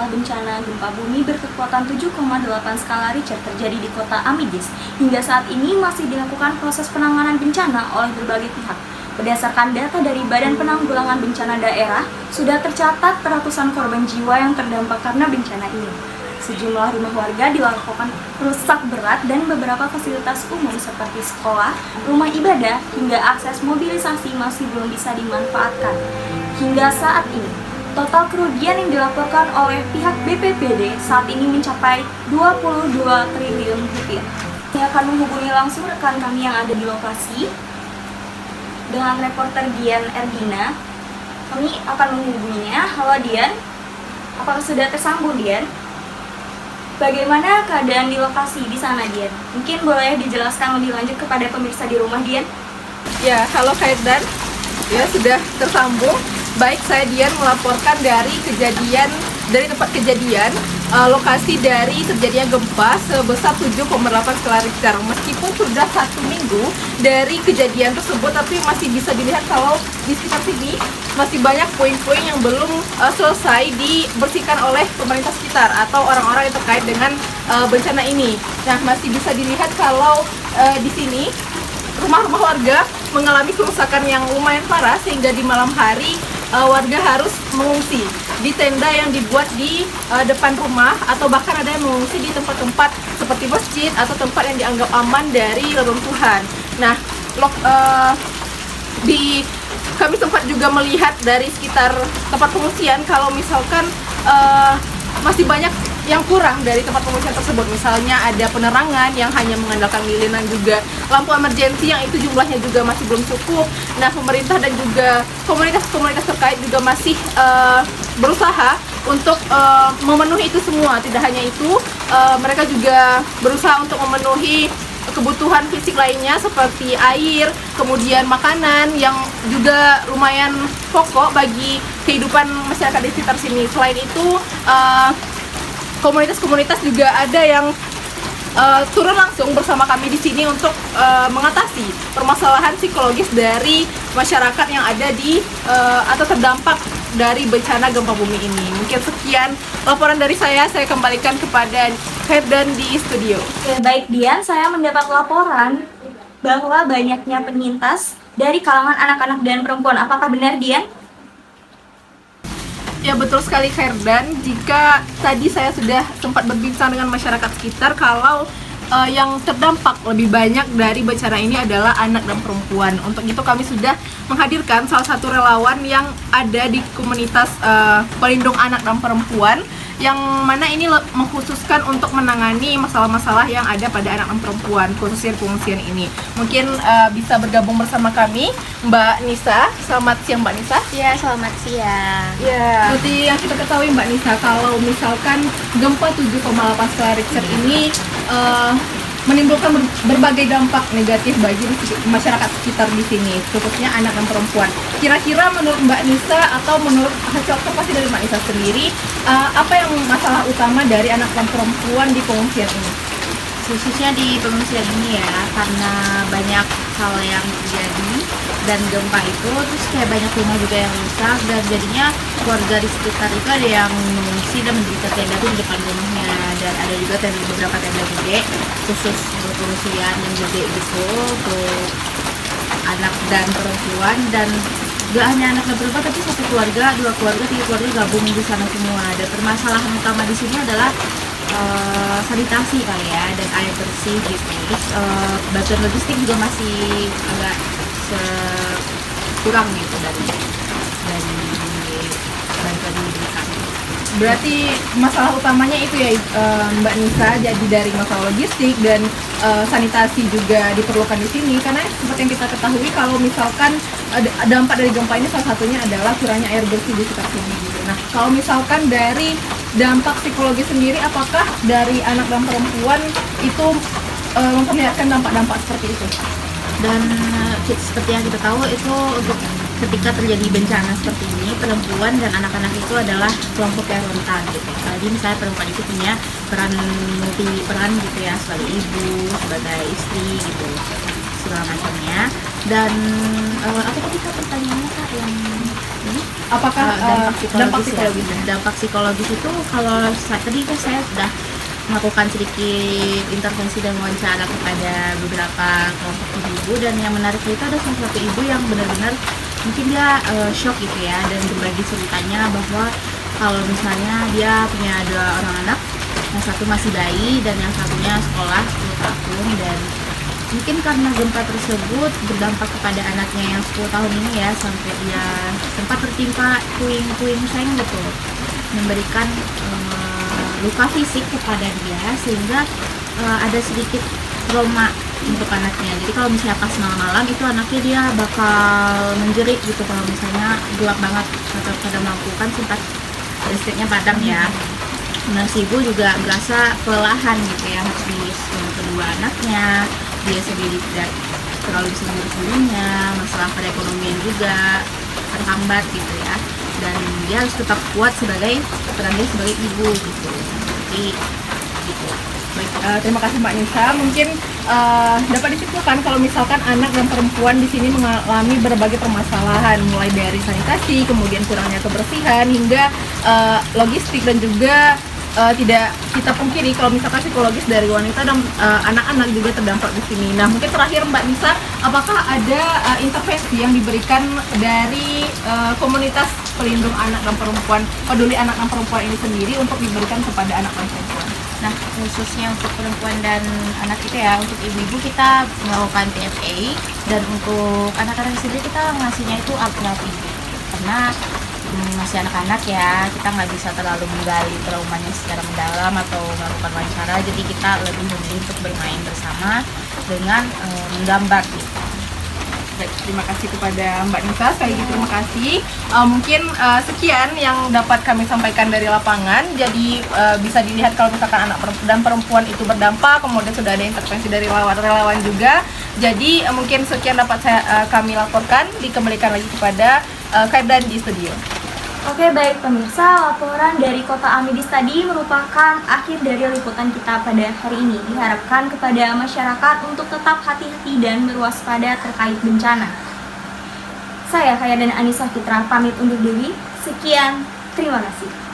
Bencana gempa bumi berkekuatan 7,8 skala Richter terjadi di kota Amidis. Hingga saat ini masih dilakukan proses penanganan bencana oleh berbagai pihak. Berdasarkan data dari Badan Penanggulangan Bencana Daerah, sudah tercatat ratusan korban jiwa yang terdampak karena bencana ini. Sejumlah rumah warga dilaporkan rusak berat dan beberapa fasilitas umum seperti sekolah, rumah ibadah, hingga akses mobilisasi masih belum bisa dimanfaatkan. Hingga saat ini, total kerugian yang dilaporkan oleh pihak BPBD saat ini mencapai 22 triliun rupiah. Saya akan menghubungi langsung rekan kami yang ada di lokasi dengan reporter Dian Ergina. Kami akan menghubunginya. Halo Dian, apakah sudah tersambung Dian? Bagaimana keadaan di lokasi di sana Dian? Mungkin boleh dijelaskan lebih lanjut kepada pemirsa di rumah Dian? Ya, halo Kaidan. Ya, sudah tersambung. Baik, saya Dian melaporkan dari tempat kejadian, lokasi dari terjadinya gempa sebesar 7,8 skala Richter. Meskipun sudah 1 minggu dari kejadian tersebut, tapi masih bisa dilihat kalau di sekitar sini masih banyak puing-puing yang belum selesai dibersihkan oleh pemerintah sekitar atau orang-orang yang terkait dengan bencana ini. Nah, masih bisa dilihat kalau di sini rumah-rumah warga mengalami kerusakan yang lumayan parah, sehingga di malam hari warga harus mengungsi di tenda yang dibuat di depan rumah, atau bahkan ada yang mengungsi di tempat-tempat seperti masjid atau tempat yang dianggap aman dari reruntuhan. Nah, kami sempat juga melihat dari sekitar tempat pengungsian kalau misalkan masih banyak yang kurang dari tempat pengungsian tersebut. Misalnya ada penerangan yang hanya mengandalkan lilin, dan juga lampu emergensi yang itu jumlahnya juga masih belum cukup. Nah, pemerintah dan juga komunitas-komunitas terkait juga masih berusaha untuk memenuhi itu semua. Tidak hanya itu, mereka juga berusaha untuk memenuhi kebutuhan fisik lainnya seperti air, kemudian makanan yang juga lumayan pokok bagi kehidupan masyarakat di sekitar sini. Selain itu, komunitas-komunitas juga ada yang turun langsung bersama kami di sini untuk mengatasi permasalahan psikologis dari masyarakat yang ada di atau terdampak dari bencana gempa bumi ini. Mungkin sekian laporan dari saya kembalikan kepada Ferdan di studio. Oke, baik Dian, saya mendapat laporan bahwa banyaknya penyintas dari kalangan anak-anak dan perempuan. Apakah benar Dian? Ya, betul sekali Ferdan. Jika tadi saya sudah sempat berbincang dengan masyarakat sekitar, kalau yang terdampak lebih banyak dari bencana ini adalah anak dan perempuan. Untuk itu kami sudah menghadirkan salah satu relawan yang ada di komunitas pelindung anak dan perempuan, yang mana ini mengkhususkan untuk menangani masalah-masalah yang ada pada anak dan perempuan, khususnya pengungsian ini. Mungkin bisa bergabung bersama kami Mbak Nisa. Selamat siang Mbak Nisa. Ya, selamat siang. Ya, seperti yang kita ketahui Mbak Nisa, kalau misalkan gempa 7,8 skala Richter ini menimbulkan berbagai dampak negatif bagi masyarakat sekitar di sini, khususnya anak dan perempuan. Kira-kira menurut Mbak Nisa atau menurut hasil observasi dari Mbak Nisa sendiri, apa yang masalah utama dari anak dan perempuan di pengungsian ini? Khususnya di pengungsian ini ya, karena banyak hal yang terjadi dan gempa itu, terus kayak banyak rumah juga yang rusak, dan jadinya warga di sekitar itu ada yang mengungsi dan mendirikan tenda di depan rumahnya, dan ada juga beberapa tenda gede khusus untuk pengungsian yang gede gitu untuk anak dan perempuan. Dan gak hanya anak dan perempuan, tapi satu keluarga, 2 keluarga, 3 keluarga gabung di sana semua. Dan permasalahan utama di sini adalah sanitasi kali ya, dan air bersih gitu. Terus bantuan logistik juga masih agak kurang gitu dari bantuan yang diberikan. Berarti masalah utamanya itu ya Mbak Nisa, jadi dari masalah logistik dan sanitasi juga diperlukan di sini, karena seperti yang kita ketahui kalau misalkan dampak dari gempa ini salah satunya adalah kurangnya air bersih di sekitar sini gitu. Nah, kalau misalkan dari dampak psikologi sendiri, apakah dari anak dan perempuan itu memperlihatkan dampak-dampak seperti itu? Dan seperti yang kita tahu itu untuk ketika terjadi bencana seperti ini, perempuan dan anak-anak itu adalah kelompok yang rentan gitu. Jadi misalnya perempuan itu punya peran gitu ya, sebagai ibu, sebagai istri gitu, segala macamnya. Dan apa tadi Kak pertanyaannya Kak yang ini? Apakah dampak psikologis? Dampak psikologis itu kalau tadi kan saya sudah melakukan sedikit intervensi dan wawancara kepada beberapa kelompok ibu, dan yang menarik itu ada salah satu ibu yang benar-benar mungkin dia shock gitu ya, dan berbagi ceritanya bahwa kalau misalnya dia punya 2 orang anak, yang satu masih bayi dan yang satunya sekolah 10 tahun, dan mungkin karena gempa tersebut berdampak kepada anaknya yang 10 tahun ini ya, sampai dia sempat tertimpa puing-puing seng gitu, memberikan luka fisik kepada dia, sehingga ada sedikit trauma untuk anaknya. Jadi kalau misalnya pas malam-malam itu anaknya dia bakal menjerit gitu kalau misalnya gelap banget atau pada lampu, kan sempat listriknya padam ya. Nah, si ibu juga merasa kelelahan gitu ya, habis kedua anaknya, dia sendiri tidak terlalu bisa mengurus dirinya, masalah perekonomian juga terhambat gitu ya, dan dia harus tetap kuat sebagai peran dia sebagai ibu gitu. Jadi gitu. Baik, terima kasih Mbak Nisa. Mungkin dapat disimpulkan kalau misalkan anak dan perempuan di sini mengalami berbagai permasalahan, mulai dari sanitasi, kemudian kurangnya kebersihan, hingga logistik, dan juga tidak kita pungkiri kalau misalkan psikologis dari wanita dan anak-anak juga terdampak di sini. Nah, mungkin terakhir Mbak Nisa, apakah ada intervensi yang diberikan dari komunitas pelindung anak dan perempuan, peduli anak dan perempuan ini sendiri untuk diberikan kepada anak dan perempuan? Nah, khususnya untuk perempuan dan anak itu ya, untuk ibu-ibu kita melakukan TFA, dan untuk anak-anak sendiri kita ngasihnya itu alternatif, karena masih anak-anak ya, kita nggak bisa terlalu menggali traumanya secara mendalam atau melakukan wawancara, jadi kita lebih memilih untuk bermain bersama dengan menggambar gitu. Baik, terima kasih kepada Mbak Nisa, sekali lagi terima kasih. Mungkin sekian yang dapat kami sampaikan dari lapangan. Jadi bisa dilihat kalau misalkan anak dan perempuan itu berdampak, kemudian sudah ada intervensi dari relawan juga. Jadi mungkin sekian dapat kami laporkan, dikembalikan lagi kepada Kaidan di studio. Oke, baik pemirsa, laporan dari Kota Amidis tadi merupakan akhir dari liputan kita pada hari ini. Diharapkan kepada masyarakat untuk tetap hati-hati dan berwaspada terkait bencana. Saya Kaya dan Anissa Fitra pamit undur diri. Sekian, terima kasih.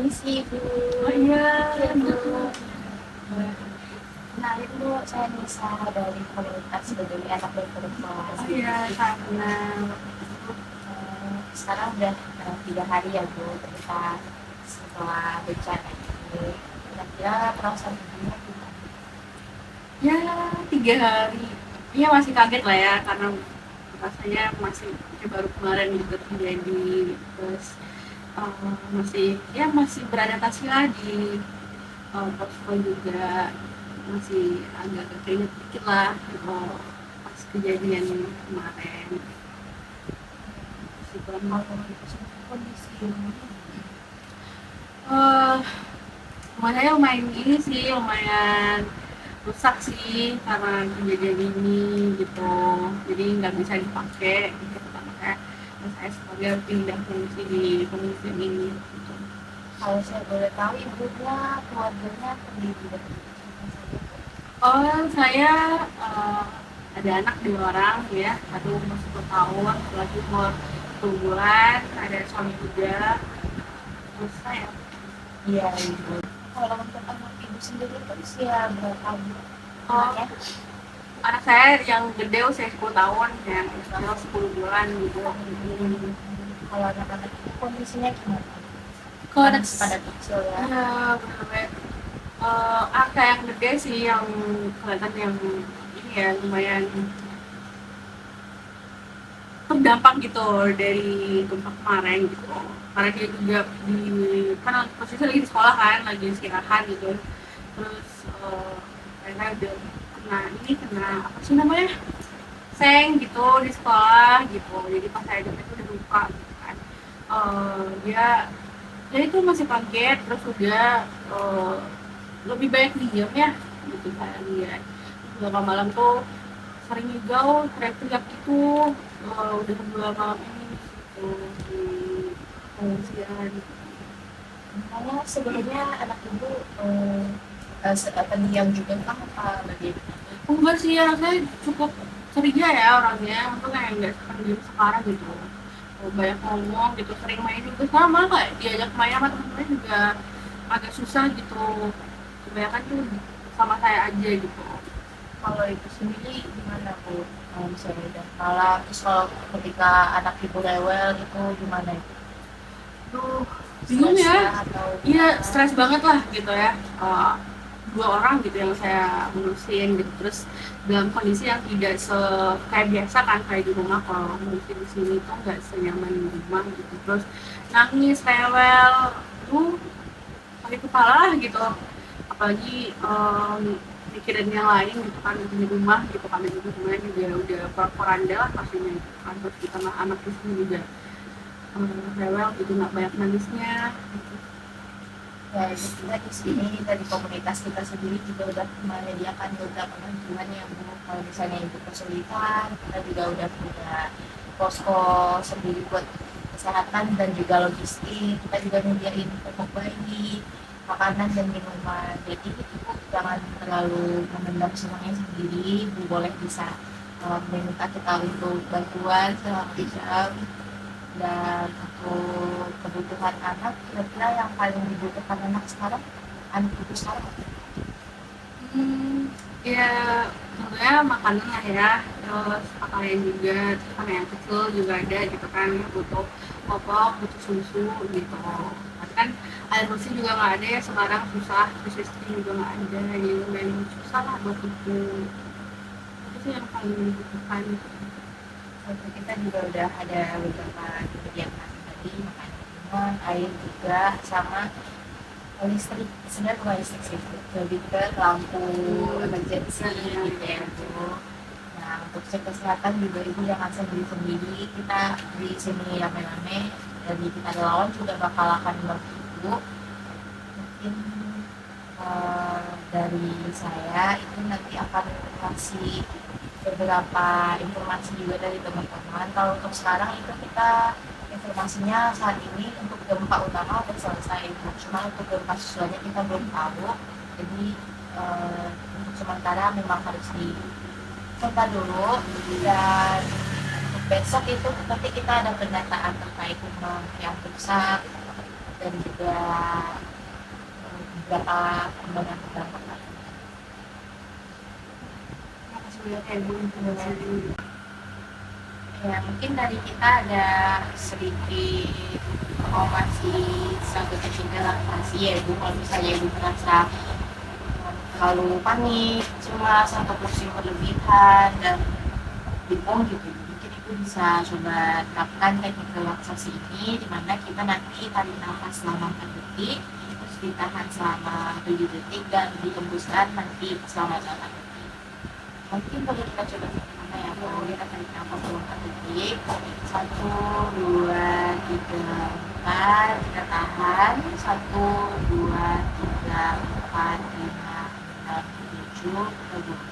Permisi Bu. Oh iya, Iya, Bu. Kenalin Bu, saya Nisa dari komunitas peduli anak berkebutuhan. oh iya, karena Sekarang udah 3 hari ya Bu kita setelah bencana ini. Kira-kira perasaan ibunya gimana? ya 3 hari, ya masih kaget lah ya karena rasanya masih baru kemarin gitu terjadi, terus masih beradaptasi lah di posko juga, masih agak keinget dikit lah gitu pas kejadian kemarin. Masih kurang Kondisi ibunya eh rumah saya lumayan gini sih, lumayan rusak sih karena kejadian ini gitu, jadi nggak bisa dipakai gitu, makanya saya sebagai pindah fungsi di pengungsian ini gitu. kalau saya boleh tahu ibunya keluarganya terdiri dari siapa saja? Oh, saya ada anak 2 orang ya, satu umur 10 tahun, satu lagi umur 2 bulan, ada suami juga, terus saya. Iya ibu. Kalau untuk anak ibu sendiri itu usia berapa Bu? Oh, Anaknya? anak saya yang gede usia 10 tahun, yang kecil 10 bulan gitu. Kalau anak-anak itu kondisinya gimana? Kalau Kan pada kecil ya. ya benar-benar angka yang gede sih, yang kelihatan yang ini ya lumayan terdampak gitu dari gempa kemarin gitu, karena dia juga di kan posisi lagi di sekolah kan, lagi istirahat gitu, terus mereka udah kena apa sih namanya, seng gitu di sekolah gitu, jadi pas saya datang itu udah luka gitu kan. Dia jadi itu masih kaget, terus udah lebih banyak diem ya gitu saya lihat. Beberapa malam tuh sering ngigau, teriak-teriak gitu, udah 2 malam ini gitu di pengungsian. Makanya sebenarnya anak ibu pendiam juga kan apa bagaimana? Enggak sih, anak saya cukup ceria ya orangnya, untuk kayak nggak seperti sekarang gitu. Banyak ngomong gitu, sering main juga, sama kayak diajak main sama temen-temen juga agak susah gitu, kebanyakan tuh sama saya aja gitu. Kalau ibu sendiri gimana Bu? Kalau misalnya udah kalah, terus kalau ketika anak ibu rewel itu gimana itu? Tuh bingung Stres ya, atau iya gimana? stres banget lah gitu ya. 2 orang gitu yang saya ngurusin gitu, terus dalam kondisi yang tidak kayak biasa kan, kayak di rumah. Kalau ngurusin di sini tuh nggak senyaman di rumah gitu, terus nangis rewel tuh sakit kepala lah gitu, apalagi mikirin yang lain gitu kan di rumah gitu kan, di rumah juga udah poranda lah pastinya gitu kan, terus kita anak di sini juga rewel gitu, nggak banyak nangisnya gitu. Ya, itu juga di sini dari komunitas kita sendiri juga udah menyediakan beberapa bantuan ya Bu. Kalau misalnya ibu kesulitan, kita juga udah punya posko sendiri buat kesehatan dan juga logistik. Kita juga nyediain popok bayi, makanan dan minuman. Jadi ibu jangan terlalu memendam semuanya sendiri. Bu boleh bisa meminta kita untuk bantuan selama jam. Dan untuk kebutuhan anak, kira-kira yang paling dibutuhkan anak sekarang, anak ibu sekarang apa? Ya tentunya makanan lah ya, terus pakaian juga, terus kan yang kecil juga ada gitu kan, butuh popok, butuh susu gitu. Tapi kan air bersih juga nggak ada ya sekarang, susah, terus listrik juga nggak ada, jadi lumayan susah lah buat itu. Itu sih yang paling dibutuhkan. Untuk kita juga udah ada beberapa kegiatan tadi, makanan minuman, air juga, sama listrik. Sebenarnya bukan listrik sih, lebih ke lampu emergency gitu ya Bu. Nah untuk cek kesehatan juga ibu jangan sendiri-sendiri, kita di sini rame-rame, dari kita relawan juga bakal akan membantu ibu. Mungkin dari saya itu nanti akan kasih beberapa informasi juga dari teman-teman. Kalau untuk sekarang itu kita informasinya saat ini untuk gempa utama udah selesai, cuma untuk gempa susulannya kita belum tahu. Jadi untuk sementara memang harus dicoba dulu, dan untuk besok itu nanti kita ada pendataan terkait rumah yang rusak, dan juga beberapa undangan beberapa kali. Ya, mungkin dari kita ada sedikit masih sangat kecilnya lah masih ya ibu, kalau misalnya ibu merasa terlalu panik, cemas atau pusing berlebihan dan bingung gitu, mungkin ibu bisa coba terapkan teknik relaksasi ini, dimana kita nanti tarik nafas selama 4 detik, terus ditahan selama 7 detik dan dihembuskan nanti selama 8 detik. Mungkin boleh kita coba sama ya, kalau kita tarik nafas selama 4 detik, 1, 2, 3, 4, kita tahan, 1, 2, 3, 4, 5, 6, 7, kita buang.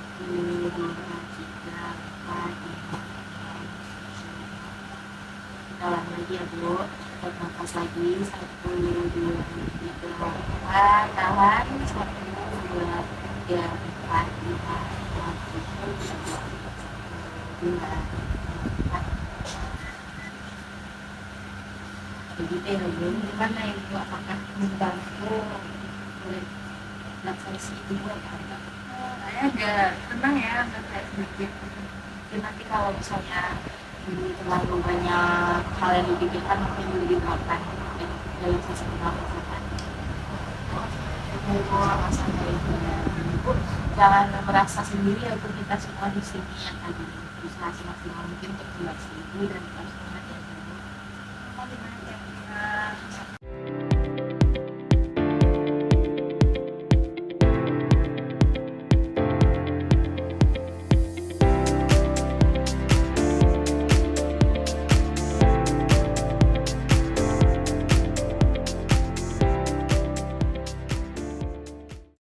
1, 2, 3, 4, 5, 6, 7. Kita ulangi lagi ya Bu, tarik nafas lagi, 1, 2, 3, 4, tahan, 1, 2, 3, 4, 5, 6, 7, 1, 2, 4. Begitu ya Bu, gimana Ibu, apakah membantu oleh relaksasi Ibu apa enggak? Saya agak tenang ya, agak kayak sedikit. Mungkin nanti kalau misalnya Ibu terlalu banyak hal yang dipikirkan, mungkin Ibu diterapkan relaksasi pernafasan. Ibu sama-sama Ibu, jangan merasa sendiri ya Bu, kita semua di sini yang tadi berusaha semaksimal mungkin untuk relaksasi Ibu dan terus semangat ya Bu.